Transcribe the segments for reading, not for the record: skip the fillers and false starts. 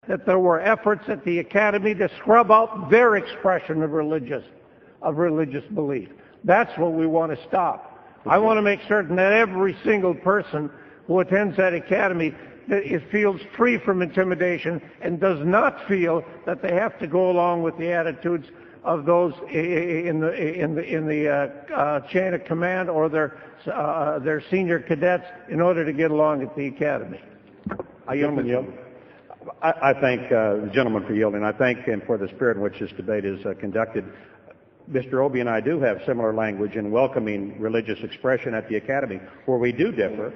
that there were efforts at the Academy to scrub out their expression of religious belief. That's what we want to stop. I want to make certain that every single person who attends that Academy feels free from intimidation and does not feel that they have to go along with the attitudes of those in the chain of command or their senior cadets in order to get along at the Academy. I thank the gentleman for yielding. I thank him for the spirit in which this debate is conducted. Mr. Obey and I do have similar language in welcoming religious expression at the Academy. Where we do differ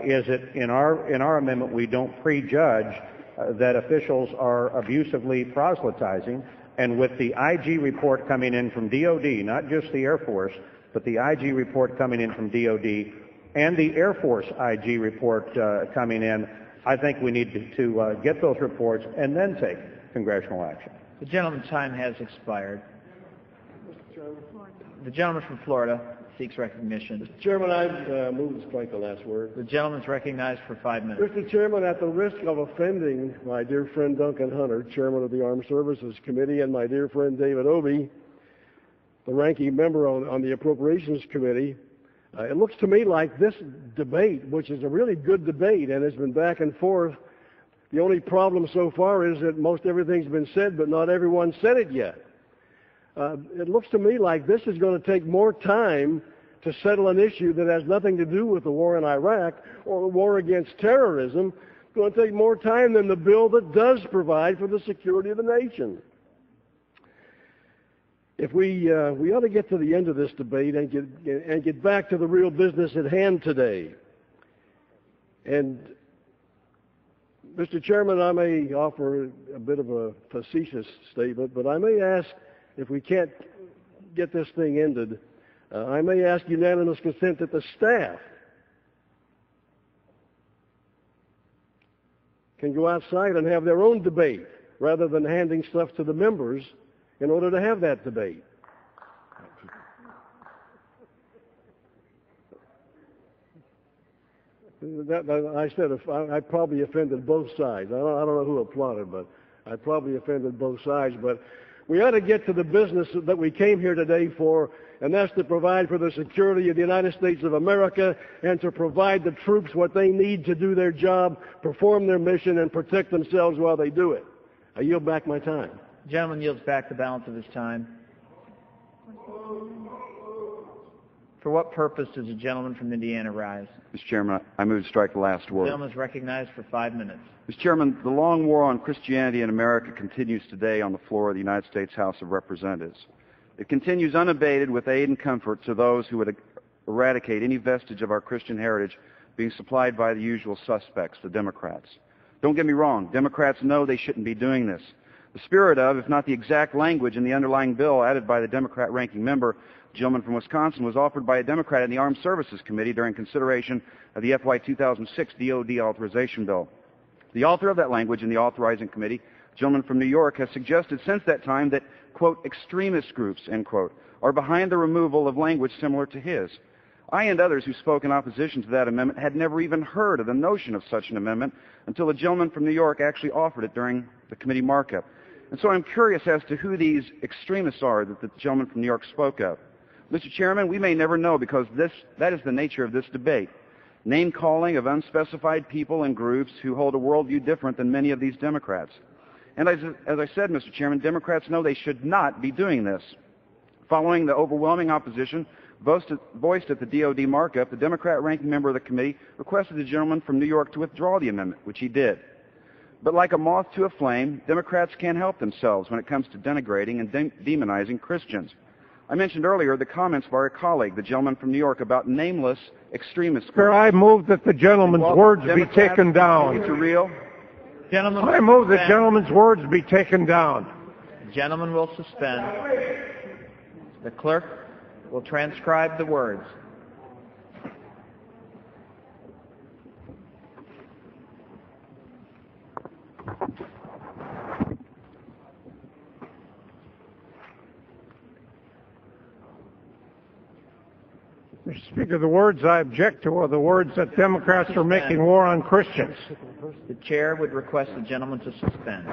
is that in our amendment we don't prejudge that officials are abusively proselytizing. And with the IG report coming in from DOD, not just the Air Force, but the IG report coming in from DOD and the Air Force IG report coming in, I think we need to get those reports and then take congressional action. The gentleman's time has expired. The gentleman from Florida seeks recognition. Mr. Chairman, I move to strike the last word. The gentleman's recognized for 5 minutes. Mr. Chairman, at the risk of offending my dear friend Duncan Hunter, Chairman of the Armed Services Committee, and my dear friend David Obey, the ranking member on the Appropriations Committee, it looks to me like this debate, which is a really good debate and has been back and forth, the only problem so far is that most everything's been said, but not everyone said it yet. It looks to me like this is going to take more time to settle an issue that has nothing to do with the war in Iraq or the war against terrorism. It's going to take more time than the bill that does provide for the security of the nation. If we ought to get to the end of this debate and get back to the real business at hand today. And Mr. Chairman, I may offer a bit of a facetious statement, but I may ask, if we can't get this thing ended, I may ask unanimous consent that the staff can go outside and have their own debate rather than handing stuff to the members in order to have that debate. I said I probably offended both sides. I don't know who applauded, but I probably offended both sides. But we ought to get to the business that we came here today for, and that's to provide for the security of the United States of America and to provide the troops what they need to do their job, perform their mission, and protect themselves while they do it. I yield back my time. The gentleman yields back the balance of his time. For what purpose does the gentleman from Indiana rise? Mr. Chairman, I move to strike the last word. The gentleman is recognized for 5 minutes. Mr. Chairman, the long war on Christianity in America continues today on the floor of the United States House of Representatives. It continues unabated with aid and comfort to those who would eradicate any vestige of our Christian heritage being supplied by the usual suspects, the Democrats. Don't get me wrong, Democrats know they shouldn't be doing this. The spirit of, if not the exact language in the underlying bill added by the Democrat ranking member, the gentleman from Wisconsin, was offered by a Democrat in the Armed Services Committee during consideration of the FY 2006 DOD authorization bill. The author of that language in the authorizing committee, the gentleman from New York, has suggested since that time that, quote, extremist groups, end quote, are behind the removal of language similar to his. I and others who spoke in opposition to that amendment had never even heard of the notion of such an amendment until the gentleman from New York actually offered it during the committee markup. And so I'm curious as to who these extremists are that the gentleman from New York spoke of. Mr. Chairman, we may never know because that is the nature of this debate. Name-calling of unspecified people and groups who hold a worldview different than many of these Democrats. And as I said, Mr. Chairman, Democrats know they should not be doing this. Following the overwhelming opposition voiced at the DOD markup, the Democrat ranking member of the committee requested the gentleman from New York to withdraw the amendment, which he did. But like a moth to a flame, Democrats can't help themselves when it comes to denigrating and demonizing Christians. I mentioned earlier the comments of our colleague, the gentleman from New York, about nameless extremist groups. Sir, I move that the gentleman's words be taken down. I move that gentleman's words be taken down. The gentleman will suspend. The clerk will transcribe the words. Mr. Speaker, the words I object to are the words that Democrats are making war on Christians. The chair would request the gentleman to suspend.